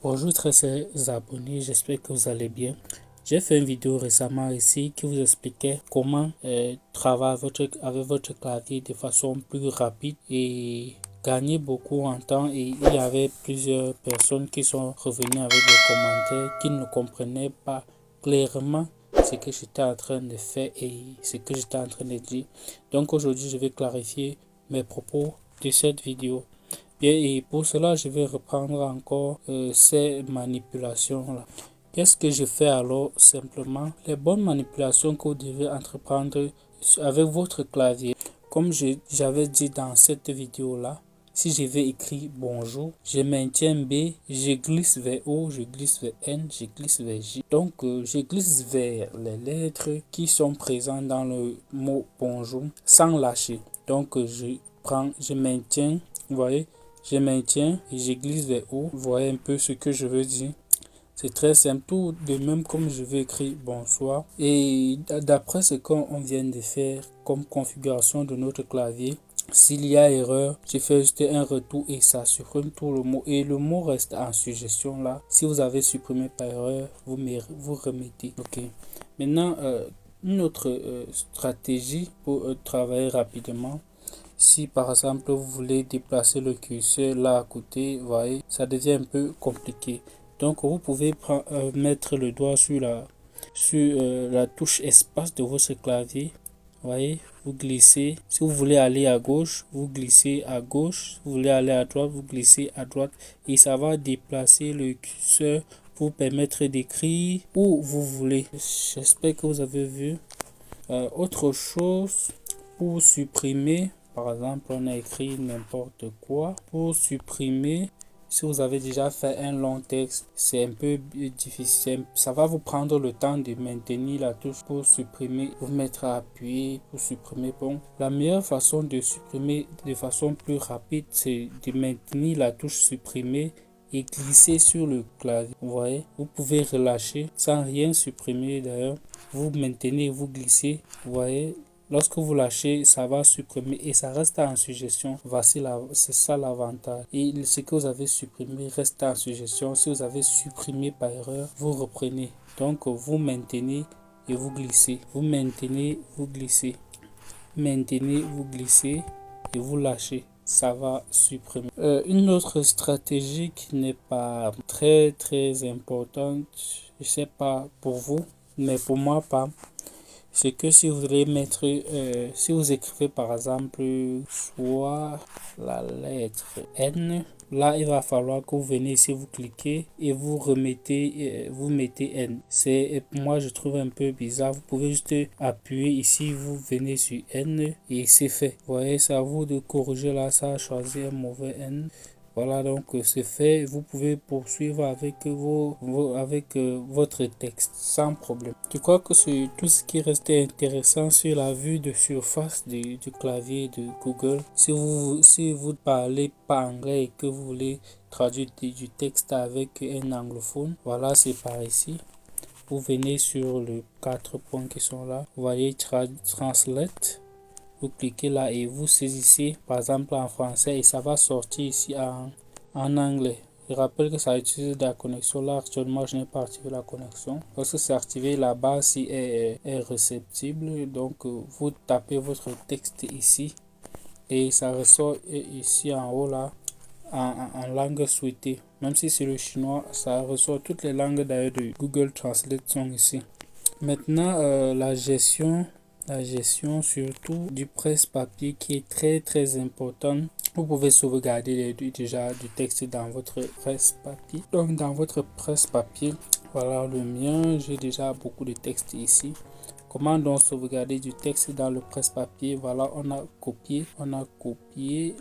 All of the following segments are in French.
Bonjour très chers abonnés, j'espère que vous allez bien. J'ai fait une vidéo récemment ici qui vous expliquait comment travailler avec votre clavier de façon plus rapide et gagner beaucoup en temps. Et il y avait plusieurs personnes qui sont revenues avec des commentaires qui ne comprenaient pas clairement ce que j'étais en train de faire et ce que j'étais en train de dire. Donc aujourd'hui, je vais clarifier mes propos de cette vidéo. Bien, et pour cela, je vais reprendre encore ces manipulations-là. Qu'est-ce que je fais alors? Simplement, les bonnes manipulations que vous devez entreprendre avec votre clavier. Comme j'avais dit dans cette vidéo-là, si je vais écrire bonjour, je maintiens B, je glisse vers O, je glisse vers N, je glisse vers J. Donc, je glisse vers les lettres qui sont présentes dans le mot bonjour sans lâcher. Donc, je maintiens, vous voyez, je maintiens et je glisse vers haut. Vous voyez un peu ce que je veux dire. C'est très simple, tout de même comme je vais écrire bonsoir. Et d'après ce qu'on vient de faire comme configuration de notre clavier, s'il y a erreur, je fais juste un retour et ça supprime tout le mot. Et le mot reste en suggestion là. Si vous avez supprimé par erreur, vous remettez. Ok. Maintenant, une autre stratégie pour travailler rapidement. Si par exemple vous voulez déplacer le curseur là à côté, vous voyez, ça devient un peu compliqué. Donc vous pouvez mettre le doigt sur la touche espace de votre clavier. Vous voyez, vous glissez. Si vous voulez aller à gauche, vous glissez à gauche. Si vous voulez aller à droite, vous glissez à droite. Et ça va déplacer le curseur pour permettre d'écrire où vous voulez. J'espère que vous avez vu. Autre chose, pour supprimer. Par exemple, on a écrit n'importe quoi. Pour supprimer, si vous avez déjà fait un long texte, c'est un peu difficile. Ça va vous prendre le temps de maintenir la touche pour supprimer. Vous mettre à appuyer pour supprimer. Bon, la meilleure façon de supprimer de façon plus rapide, c'est de maintenir la touche supprimer et glisser sur le clavier. Vous voyez, vous pouvez relâcher sans rien supprimer d'ailleurs. Vous maintenez, vous glissez. Vous voyez. Lorsque vous lâchez, ça va supprimer et ça reste en suggestion. Voici c'est ça l'avantage. Et ce que vous avez supprimé reste en suggestion. Si vous avez supprimé par erreur, vous reprenez. Donc vous maintenez et vous glissez. Vous maintenez, vous glissez. Maintenez, vous glissez et vous lâchez. Ça va supprimer. Une autre stratégie qui n'est pas très importante, je sais pas pour vous, mais pour moi pas. C'est que si vous voulez mettre, si vous écrivez par exemple soit la lettre N, là il va falloir que vous venez ici, vous cliquez et vous remettez, vous mettez N. C'est, moi je trouve un peu bizarre. Vous pouvez juste appuyer ici, vous venez sur N et c'est fait. Vous voyez, c'est à vous de corriger là, ça a choisi un mauvais N. Voilà, donc c'est fait. Vous pouvez poursuivre avec votre texte sans problème. Je crois que c'est tout ce qui restait intéressant sur la vue de surface du clavier de Google. Si vous parlez pas anglais et que vous voulez traduire du texte avec un anglophone, voilà, c'est par ici. Vous venez sur les 4 points qui sont là. Vous voyez Translate. Vous cliquez là et vous saisissez par exemple en français et ça va sortir ici en anglais. Je rappelle que ça utilise la connexion. Là actuellement je n'ai pas activé la connexion. Lorsque c'est activé, la base est réceptible. Donc vous tapez votre texte ici et ça ressort ici en haut là en langue souhaitée. Même si c'est le chinois, ça ressort toutes les langues d'ailleurs de Google Translate sont ici. Maintenant la gestion surtout du presse-papier qui est très important. Vous pouvez sauvegarder déjà du texte dans votre presse-papier. Donc dans votre presse-papier, voilà le mien, j'ai déjà beaucoup de texte ici. Comment donc sauvegarder du texte dans le presse-papier? Voilà, on a copié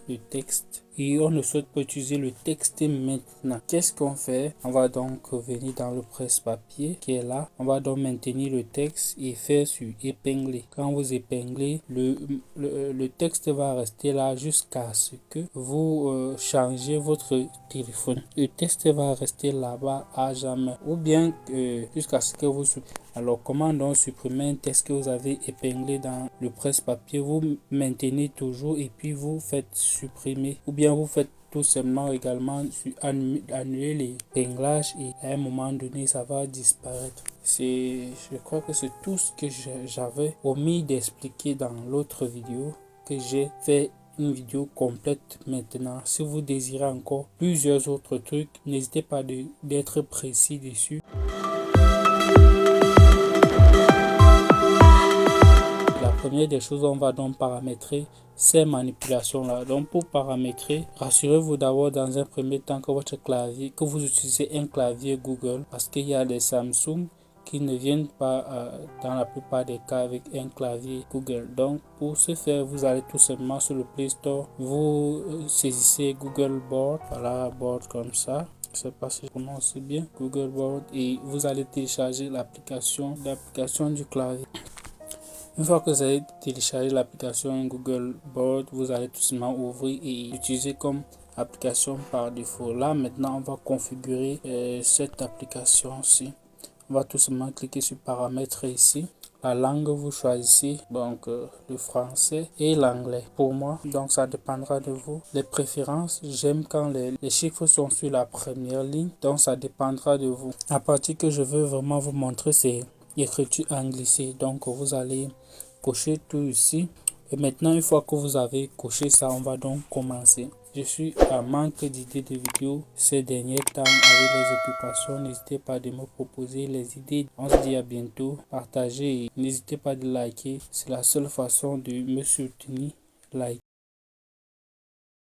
le texte et on ne souhaite pas utiliser le texte maintenant. Qu'est-ce qu'on fait? On va donc venir dans le presse-papier qui est là. On va donc maintenir le texte et faire sur épingler. Quand vous épinglez, le texte va rester là jusqu'à ce que vous changez votre téléphone. Le texte va rester là-bas à jamais ou bien jusqu'à ce que vous... Alors comment donc supprimer un texte que vous avez épinglé dans le presse-papier? Vous maintenez toujours et puis vous faites supprimer ou bien vous faites tout simplement également annuler les réglages et à un moment donné ça va disparaître. Je crois que c'est tout ce que j'avais omis d'expliquer dans l'autre vidéo, que j'ai fait une vidéo complète maintenant. Si vous désirez encore plusieurs autres trucs, n'hésitez pas d'être précis dessus. La première des choses, on va donc paramétrer ces manipulations-là. Donc pour paramétrer, rassurez-vous d'abord dans un premier temps que votre clavier, que vous utilisez un clavier Google, parce qu'il y a des Samsung qui ne viennent pas dans la plupart des cas avec un clavier Google. Donc pour ce faire, vous allez tout simplement sur le Play Store, vous saisissez Google Board, voilà, Board comme ça. Je ne sais pas si je prononce bien, Google Board, et vous allez télécharger l'application du clavier. Une fois que vous avez téléchargé l'application Google Board, vous allez tout simplement ouvrir et l'utiliser comme application par défaut. Là maintenant, on va configurer cette application-ci. On va tout simplement cliquer sur paramètres ici. La langue, vous choisissez donc le français et l'anglais. Pour moi, donc ça dépendra de vous. Les préférences, j'aime quand les chiffres sont sur la première ligne, donc ça dépendra de vous. La partie que je veux vraiment vous montrer, c'est l'écriture anglicée. Donc vous allez cocher tout ici. Et maintenant, une fois que vous avez coché ça, on va donc commencer. Je suis à manque d'idées de vidéos ces derniers temps avec les occupations. N'hésitez pas de me proposer les idées. On se dit à bientôt. Partagez et n'hésitez pas de liker. C'est la seule façon de me soutenir. Like.